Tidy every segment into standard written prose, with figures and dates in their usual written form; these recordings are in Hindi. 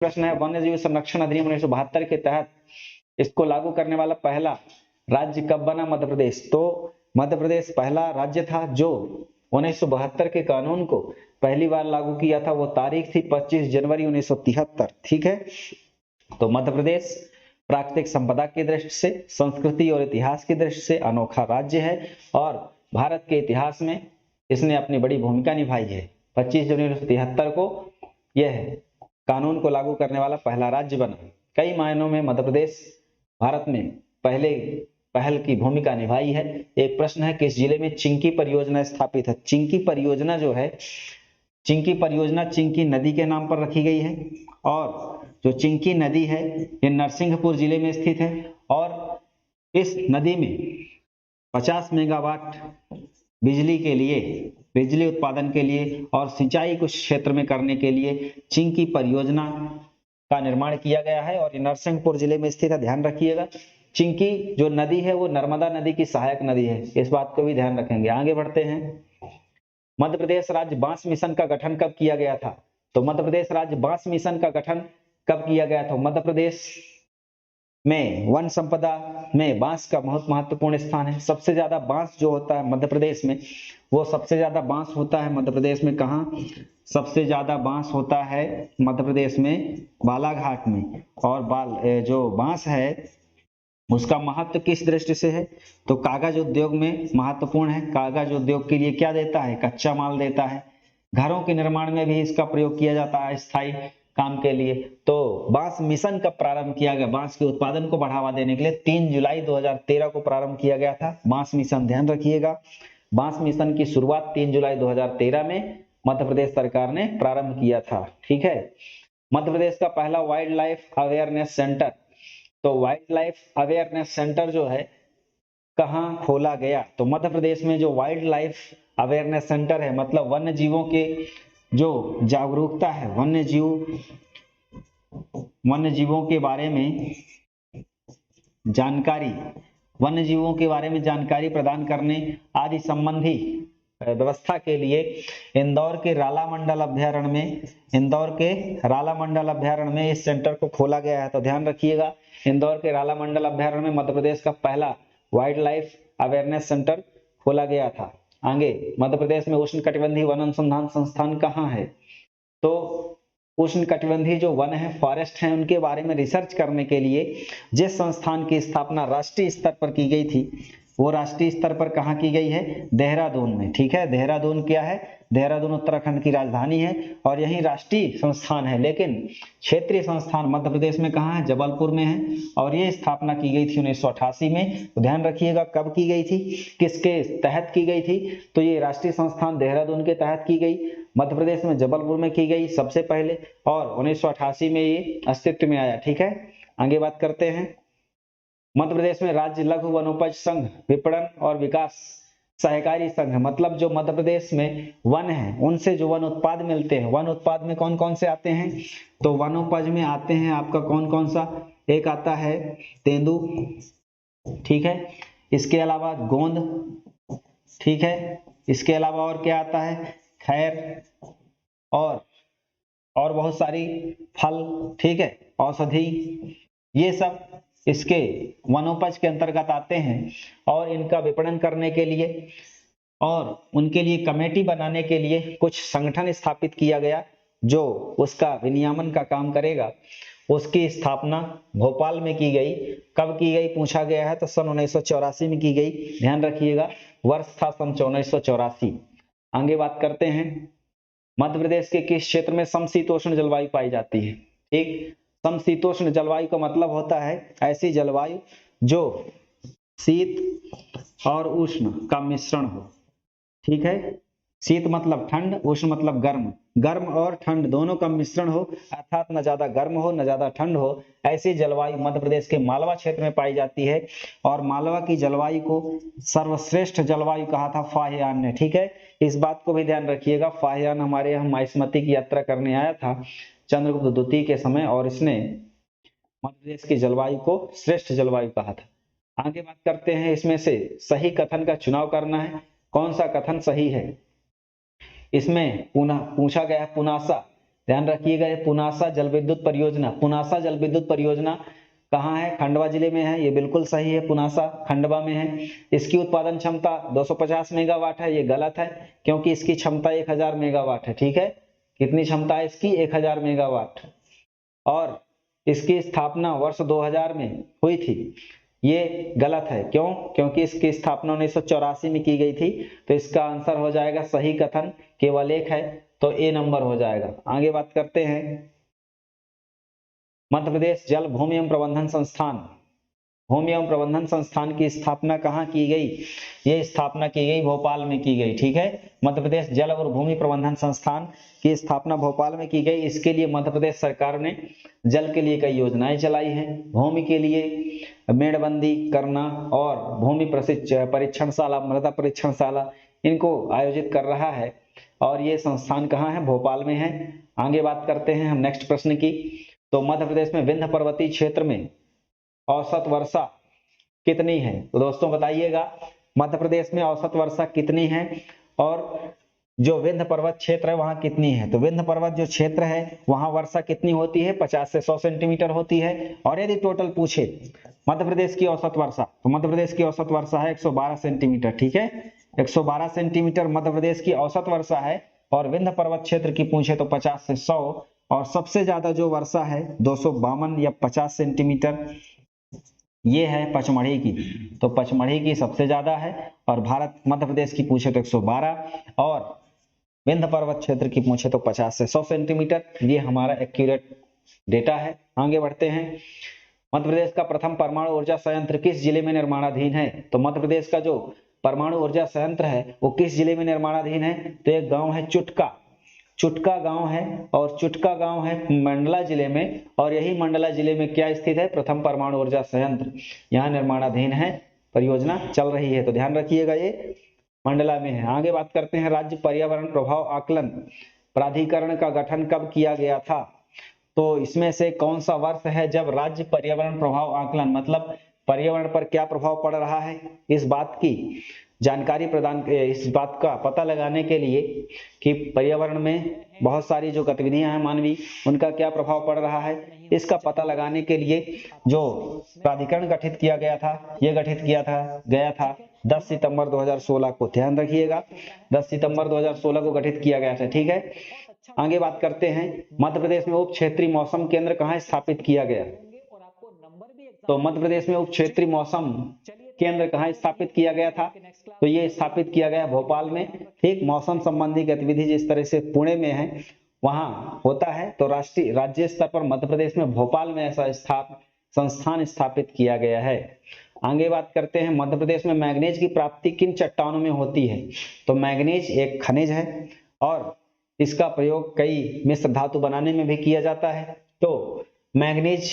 प्रश्न है, वन्य जीव संरक्षण अधिनियम 1972 के तहत इसको लागू करने वाला पहला राज्य कब बना मध्य प्रदेश? तो मध्य प्रदेश पहला राज्य था जो 1972 के कानून को पहली बार लागू किया था। वो तारीख थी 25 जनवरी 1973। ठीक है, तो मध्य प्रदेश प्राकृतिक संपदा की दृष्टि से, संस्कृति और इतिहास की दृष्टि से अनोखा राज्य है और भारत के इतिहास में इसने अपनी बड़ी भूमिका निभाई है। 25 जनवरी 1973 को यह कानून को लागू करने वाला पहला राज्य बना। कई मायनों में मध्य प्रदेश भारत में पहल की भूमिका निभाई है। एक प्रश्न है, किस जिले में चिंकी परियोजना स्थापित है? चिंकी परियोजना जो है, चिंकी परियोजना चिंकी नदी के नाम पर रखी गई है और जो चिंकी नदी है ये नरसिंहपुर जिले में स्थित है और इस नदी में 50 मेगावाट बिजली के लिए, बिजली उत्पादन के लिए और सिंचाई कुछ क्षेत्र में करने के लिए चिंकी परियोजना का निर्माण किया गया है और नरसिंहपुर जिले में स्थित है। ध्यान रखिएगा, चिंकी जो नदी है वो नर्मदा नदी की सहायक नदी है, इस बात को भी ध्यान रखेंगे। आगे बढ़ते हैं, मध्य प्रदेश राज्य बांस मिशन का गठन कब किया गया था? तो मध्य प्रदेश राज्य बांस मिशन का गठन कब किया गया था? मध्य प्रदेश में वन संपदा में बांस का बहुत महत्वपूर्ण स्थान है। सबसे ज्यादा बांस जो होता है मध्य प्रदेश में, वो सबसे ज्यादा बांस होता है मध्य प्रदेश में कहाँ? सबसे ज्यादा बांस होता है मध्य प्रदेश में बालाघाट में। और जो बांस है उसका महत्व किस दृष्टि से है? तो कागज उद्योग में महत्वपूर्ण है। कागज उद्योग के लिए क्या देता है? कच्चा माल देता है। घरों के निर्माण में भी इसका प्रयोग किया जाता है स्थायी काम के लिए। तो बांस मिशन कब प्रारंभ किया गया? बांस के उत्पादन को बढ़ावा देने के लिए 3 जुलाई 2013 को प्रारंभ किया गया था बांस मिशन। ध्यान रखिएगा, बांस मिशन की शुरुआत 3 जुलाई 2013 में मध्य प्रदेश सरकार ने प्रारंभ किया था। ठीक है, मध्य प्रदेश का पहला वाइल्ड लाइफ अवेयरनेस सेंटर, तो वाइल्ड लाइफ अवेयरनेस सेंटर जो है कहाँ खोला गया? तो मध्य प्रदेश में जो वाइल्ड लाइफ अवेयरनेस सेंटर है, मतलब वन्य जीवों के जो जागरूकता है, वन्य जीवों के बारे में जानकारी, वन्य जीवों के बारे में जानकारी प्रदान करने आदि संबंधी व्यवस्था के लिए इंदौर के राला मंडल अभ्यारण्य में इस सेंटर को खोला गया है। तो ध्यान रखिएगा, इंदौर के राला मंडल अभ्यारण्य में मध्य प्रदेश का पहला वाइल्ड लाइफ अवेयरनेस सेंटर खोला गया था। आगे, मध्य प्रदेश में उष्णकटिबंधीय वन अनुसंधान संस्थान कहाँ है? तो उष्णकटिबंधीय जो वन है, फॉरेस्ट है, उनके बारे में रिसर्च करने के लिए जिस संस्थान की स्थापना राष्ट्रीय स्तर पर की गई थी, वो राष्ट्रीय स्तर पर कहाँ की गई है? देहरादून में। ठीक है, देहरादून क्या है? देहरादून उत्तराखंड की राजधानी है और यही राष्ट्रीय संस्थान है, लेकिन क्षेत्रीय संस्थान मध्य प्रदेश में कहाँ है? जबलपुर में है और ये स्थापना की गई थी 1988 में। तो ध्यान रखिएगा कब की गई थी, किसके तहत की गई थी? तो ये राष्ट्रीय संस्थान देहरादून के तहत की गई, मध्य प्रदेश में जबलपुर में की गई सबसे पहले और 1988 में ये अस्तित्व में आया। ठीक है, आगे बात करते हैं, मध्य प्रदेश में राज्य लघु वनोपज संघ विपणन और विकास सहकारी संघ, मतलब जो मध्य प्रदेश में वन है उनसे जो वन उत्पाद मिलते हैं, वन उत्पाद में कौन कौन से आते हैं? तो वनोपज में आते हैं आपका कौन कौन सा? एक आता है तेंदू, ठीक है, इसके अलावा गोंद, ठीक है, इसके अलावा और क्या आता है? खैर और बहुत सारी फल, ठीक है, औषधि, ये सब इसके वनोपज के अंतर्गत आते हैं और इनका विपणन करने के लिए और उनके लिए कमेटी बनाने के लिए कुछ संगठन स्थापित किया गया जो उसका विनियमन का काम करेगा। उसकी स्थापना भोपाल में की गई। कब की गई पूछा गया है? तो सन 1984 में की गई। ध्यान रखिएगा, वर्ष था सन 1984। आगे बात करते हैं, मध्य प्रदेश के किस क्षेत्र में समशीतोष्ण जलवायु पाई जाती है? ठीक, समशीतोष्ण जलवायु का मतलब होता है ऐसी जलवायु जो शीत और उष्ण का मिश्रण हो। ठीक है, शीत मतलब ठंड, उष्ण मतलब गर्म, गर्म और ठंड दोनों का मिश्रण हो, अर्थात न ज्यादा गर्म हो न ज्यादा ठंड हो, ऐसी जलवायु मध्य प्रदेश के मालवा क्षेत्र में पाई जाती है। और मालवा की जलवायु को सर्वश्रेष्ठ जलवायु कहा था फाहियान ने। ठीक है, इस बात को भी ध्यान रखिएगा, फाहियान हमारे यहाँ माहिष्मती की यात्रा करने आया था चंद्रगुप्त द्वितीय के समय और इसने मध्य प्रदेश की जलवायु को श्रेष्ठ जलवायु कहा था। आगे बात करते हैं, इसमें से सही कथन का चुनाव करना है। कौन सा कथन सही है? इसमें पूछा गया है पुनासा ध्यान रखिएगा, ये पुनासा जल विद्युत परियोजना, पुनासा जल विद्युत परियोजना कहाँ है? खंडवा जिले में है। ये बिल्कुल सही है, पुनासा खंडवा में है। इसकी उत्पादन क्षमता 250 मेगावाट है। ये गलत है क्योंकि इसकी क्षमता 1000 मेगावाट है। ठीक है, कितनी क्षमता है इसकी? 1000 मेगावाट। और इसकी स्थापना वर्ष 2000 में हुई थी। ये गलत है, क्यों? क्योंकि इसकी स्थापना 1984 में की गई थी। तो इसका आंसर हो जाएगा, सही कथन केवल एक है, तो ए नंबर हो जाएगा। आगे बात करते हैं, मध्य प्रदेश जल भूमि एवं प्रबंधन संस्थान, भूमि एवं प्रबंधन संस्थान की स्थापना कहाँ की गई? ये स्थापना की गई भोपाल में की गई। ठीक है, मध्य प्रदेश जल और भूमि प्रबंधन संस्थान की स्थापना भोपाल में की गई। इसके लिए मध्य प्रदेश सरकार ने जल के लिए कई योजनाएं चलाई हैं। भूमि के लिए मेड़बंदी करना और भूमि परीक्षणशाला, मृदा परीक्षणशाला, इनको आयोजित कर रहा है। और ये संस्थान कहाँ है? भोपाल में है। आगे बात करते हैं हम नेक्स्ट प्रश्न की। तो मध्य प्रदेश में विंध्य पर्वतीय क्षेत्र में औसत वर्षा कितनी है? तो दोस्तों बताइएगा, मध्य प्रदेश में औसत वर्षा कितनी है और जो विंध्य पर्वत क्षेत्र है वहां कितनी है? तो विंध्य पर्वत जो क्षेत्र है वहां वर्षा कितनी होती है? 50 से 100 सेंटीमीटर होती है। और यदि टोटल पूछे मध्य प्रदेश की औसत वर्षा, तो मध्य प्रदेश की औसत वर्षा है 112 सेंटीमीटर। ठीक है, 112 सेंटीमीटर मध्य प्रदेश की औसत वर्षा है। और विंध्य पर्वत क्षेत्र की पूछे तो 50 से 100। और सबसे ज्यादा जो वर्षा है 252 या 50 सेंटीमीटर, ये है पचमढ़ी की। तो पचमढ़ी की सबसे ज्यादा है। और भारत मध्य प्रदेश की पूछे तो 112 और विंध्य पर्वत क्षेत्र की पूछे तो 50 से 100 सेंटीमीटर। ये हमारा एक्यूरेट डेटा है। आगे बढ़ते हैं, मध्य प्रदेश का प्रथम परमाणु ऊर्जा संयंत्र किस जिले में निर्माणाधीन है? तो मध्य प्रदेश का जो परमाणु ऊर्जा संयंत्र है वो किस जिले में निर्माणाधीन है? तो एक गांव है चुटका, चुटका गांव है। और चुटका गांव है मंडला जिले में। और यही मंडला जिले में क्या स्थित है? प्रथम परमाणु ऊर्जा संयंत्र यहाँ निर्माणाधीन है, परियोजना चल रही है। तो ध्यान रखिएगा, ये मंडला में है। आगे बात करते हैं, राज्य पर्यावरण प्रभाव आकलन प्राधिकरण का गठन कब किया गया था? तो इसमें से कौन सा वर्ष है जब राज्य पर्यावरण प्रभाव आकलन, मतलब पर्यावरण पर क्या प्रभाव पड़ रहा है, इस बात की जानकारी प्रदान, इस बात का पता लगाने के लिए कि पर्यावरण में बहुत सारी जो गतिविधियां हैं मानवीय, उनका क्या प्रभाव पड़ रहा है, इसका पता लगाने के लिए जो प्राधिकरण गठित किया गया था, यह गठित किया गया था 10 सितंबर 2016 को। ध्यान रखिएगा, 10 सितंबर 2016 को गठित किया गया था। ठीक है, आगे बात करते हैं, मध्य प्रदेश में उप क्षेत्रीय मौसम केंद्र कहाँ स्थापित किया गया? तो मध्य प्रदेश में उप क्षेत्रीय मौसम केंद्र कहाँ स्थापित किया गया था? तो ये स्थापित किया गया भोपाल में। ठीक, मौसम संबंधी गतिविधि जिस तरह से पुणे में है वहां होता है, तो राष्ट्रीय राज्य स्तर पर मध्य प्रदेश में भोपाल में ऐसा संस्थान स्थापित किया गया है। आगे बात करते हैं, मध्य प्रदेश में मैग्नीज की प्राप्ति किन चट्टानों में होती है? तो मैग्नीज एक खनिज है और इसका प्रयोग कई मिश्र धातु बनाने में भी किया जाता है। तो मैग्नीज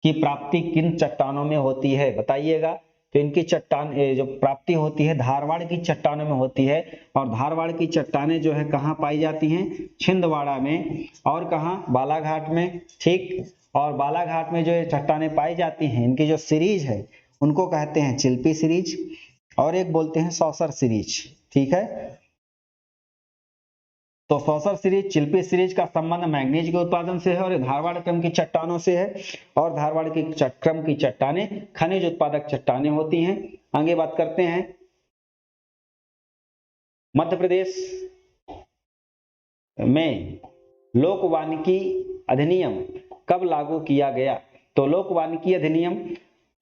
की प्राप्ति किन चट्टानों में होती है बताइएगा? तो इनकी चट्टान जो प्राप्ति होती है धारवाड़ की चट्टानों में होती है। और धारवाड़ की चट्टानें जो है कहाँ पाई जाती हैं? छिंदवाड़ा में। और कहाँ? बालाघाट में। ठीक, और बालाघाट में जो ये चट्टानें पाई जाती हैं, इनकी जो सीरीज है उनको कहते हैं चिल्पी सीरीज, और एक बोलते हैं सौसर सीरीज। ठीक है, तो सौसर सीरीज, चिल्पी सीरीज का संबंध मैग्नीज के उत्पादन से है और धारवाड़ क्रम की चट्टानों से है। और धारवाड़ की क्रम की चट्टानें खनिज उत्पादक चट्टानें होती हैं। आगे बात करते हैं, मध्य प्रदेश में लोक वानिकी अधिनियम कब लागू किया गया? तो लोक वानिकी अधिनियम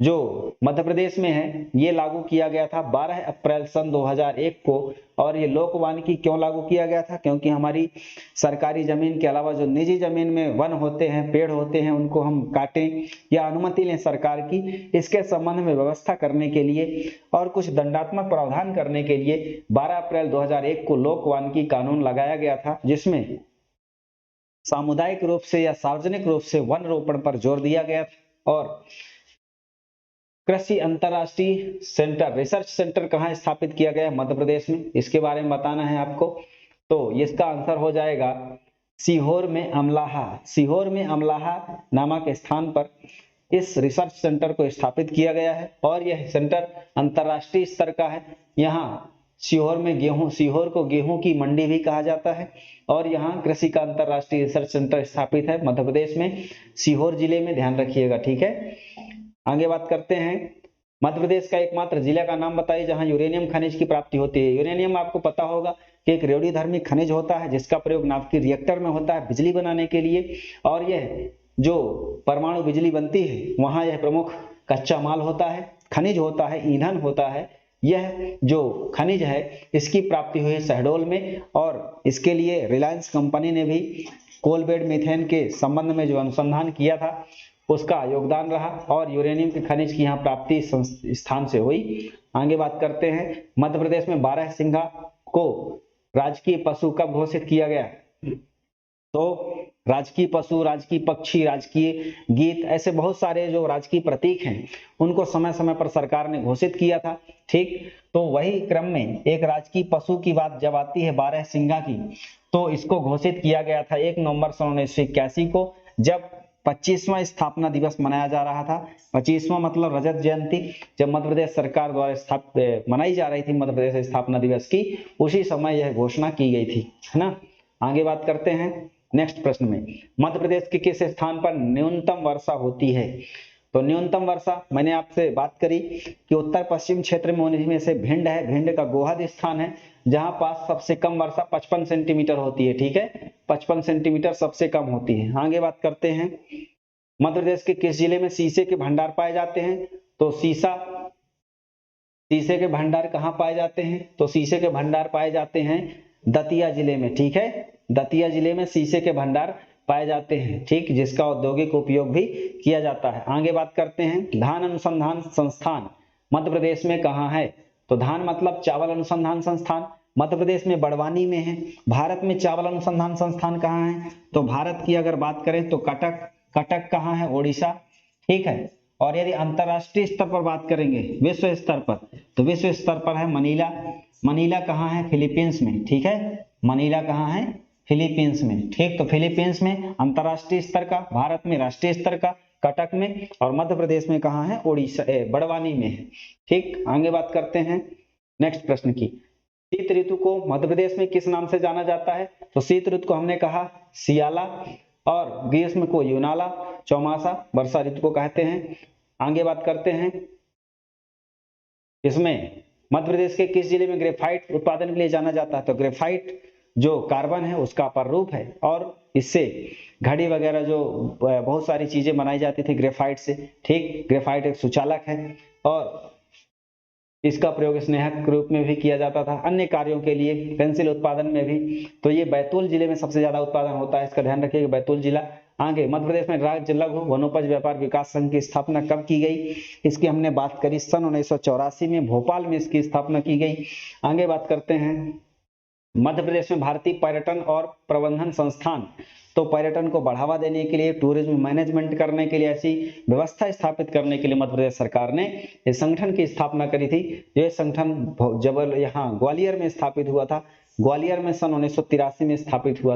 जो मध्य प्रदेश में है ये लागू किया गया था 12 अप्रैल सन 2001 को। और ये लोक वानिकी क्यों लागू किया गया था? क्योंकि हमारी सरकारी जमीन के अलावा जो निजी जमीन में वन होते हैं, पेड़ होते हैं, उनको हम काटें या अनुमति लें सरकार की, इसके संबंध में व्यवस्था करने के लिए और कुछ दंडात्मक प्रावधान करने के लिए 12 अप्रैल 2001 को लोक वानिकी कानून लगाया गया था, जिसमें सामुदायिक रूप से या सार्वजनिक रूप से वन रोपण पर जोर दिया गया था। और कृषि अंतरराष्ट्रीय सेंटर, रिसर्च सेंटर कहाँ स्थापित किया गया? मध्य प्रदेश में। इसके बारे में बताना है आपको। तो इसका आंसर हो जाएगा सीहोर में अमलाहा। सीहोर में अमलाहा नामक स्थान पर इस रिसर्च सेंटर को स्थापित किया गया है। और यह सेंटर अंतरराष्ट्रीय स्तर का है। यहाँ सीहोर में गेहूं, सीहोर को गेहूं की मंडी भी कहा जाता है और यहाँ कृषि का अंतरराष्ट्रीय रिसर्च सेंटर स्थापित है मध्य प्रदेश में, सीहोर जिले में, ध्यान रखिएगा, ठीक है। आगे बात करते हैं, मध्य प्रदेश का एकमात्र जिला का नाम बताइए जहां यूरेनियम खनिज की प्राप्ति होती है। यूरेनियम आपको पता होगा कि एक रेडियोधर्मी खनिज होता है जिसका प्रयोग नाभिकीय रिएक्टर में होता है बिजली बनाने के लिए, और यह जो परमाणु बिजली बनती है वहां यह प्रमुख कच्चा माल होता है, खनिज होता है, ईंधन होता है। यह जो खनिज है इसकी प्राप्ति हुई है शहडोल में, और इसके लिए रिलायंस कंपनी ने भी कोल बेड मीथेन के संबंध में जो अनुसंधान किया था उसका योगदान रहा, और यूरेनियम के खनिज की यहाँ प्राप्ति स्थान से हुई। आगे बात करते हैं, मध्य प्रदेश में बारहसिंगा को राजकीय पशु कब घोषित किया गया? तो राजकीय पशु, राजकीय पक्षी, राजकीय गीत, ऐसे बहुत सारे जो राजकीय प्रतीक हैं उनको समय समय पर सरकार ने घोषित किया था, ठीक। तो वही क्रम में एक राजकीय पशु की बात जब आती है बारहसिंगा की, तो इसको घोषित किया गया था 1 नवंबर 1981 को, जब 25वां स्थापना दिवस मनाया जा रहा था। 25वां मतलब रजत जयंती, जब मध्य प्रदेश सरकार द्वारा मनाई जा रही थी मध्य प्रदेश स्थापना दिवस की, उसी समय यह घोषणा की गई थी, है ना। आगे बात करते हैं नेक्स्ट प्रश्न में, मध्य प्रदेश के किस स्थान पर न्यूनतम वर्षा होती है? तो न्यूनतम वर्षा मैंने आपसे बात करी कि उत्तर पश्चिम क्षेत्र में उनमें से भिंड है, भिंड का गोहद स्थान है जहां पास सबसे कम वर्षा 55 सेंटीमीटर होती है, ठीक है, 55 सेंटीमीटर सबसे कम होती है। आगे बात करते हैं, मध्य प्रदेश के किस जिले में शीशे के भंडार पाए जाते हैं? तो शीशे के भंडार कहाँ पाए जाते हैं? तो शीशे के भंडार पाए जाते हैं दतिया जिले में, ठीक है, दतिया जिले में शीशे के भंडार पाए जाते हैं, ठीक, जिसका औद्योगिक उपयोग भी किया जाता है। आगे बात करते हैं, धान अनुसंधान संस्थान मध्य प्रदेश में कहाँ है? तो धान मतलब चावल अनुसंधान संस्थान मध्य प्रदेश में बड़वानी में है। भारत में चावल अनुसंधान संस्थान कहाँ है? तो भारत की अगर बात करें तो कटक कहाँ है? ओडिशा, ठीक है। और यदि अंतरराष्ट्रीय स्तर पर बात करेंगे, विश्व स्तर पर, तो विश्व स्तर पर है मनीला। मनीला कहाँ है? फिलीपींस में, ठीक है, मनीला कहाँ है? फिलीपींस में, ठीक। तो फिलीपींस में अंतरराष्ट्रीय स्तर का, भारत में राष्ट्रीय स्तर का कटक में, और मध्य प्रदेश में कहाँ है? ओडिशा बड़वानी में है, ठीक। आगे बात करते हैं नेक्स्ट प्रश्न की, शीत ऋतु को मध्य प्रदेश में किस नाम से जाना जाता है? तो शीत ऋतु को हमने कहा सियाला, और ग्रीष्म को यूनाला, चौमासा वर्षा ऋतु को कहते हैं। आगे बात करते हैं, इसमें मध्य प्रदेश के किस जिले में ग्रेफाइट उत्पादन के लिए जाना जाता है? तो ग्रेफाइट जो कार्बन है उसका अपर रूप है, और इससे घड़ी वगैरह जो बहुत सारी चीजें बनाई जाती थी ग्रेफाइट से, ठीक। ग्रेफाइट एक सुचालक है और इसका प्रयोग स्नेहक के रूप में भी किया जाता था, अन्य कार्यों के लिए, पेंसिल उत्पादन में भी। तो ये बैतूल जिले में सबसे ज्यादा उत्पादन होता है, इसका ध्यान रखिएगा, बैतूल जिला। आगे, मध्य प्रदेश में राज्य लघु वनोपज व्यापार विकास संघ की स्थापना कब की गई? इसकी हमने बात करी सन 1984 में भोपाल में इसकी स्थापना की गई। आगे बात करते हैं, मध्य प्रदेश में भारतीय पर्यटन और प्रबंधन संस्थान, तो पर्यटन को बढ़ावा देने के लिए, टूरिज्म मैनेजमेंट करने के लिए, ऐसी व्यवस्था स्थापित करने के लिए मध्य प्रदेश सरकार ने इस संगठन की स्थापना करी थी। यह संगठन यहाँ ग्वालियर में स्थापित हुआ था, ग्वालियर में सन 1983 में स्थापित हुआ।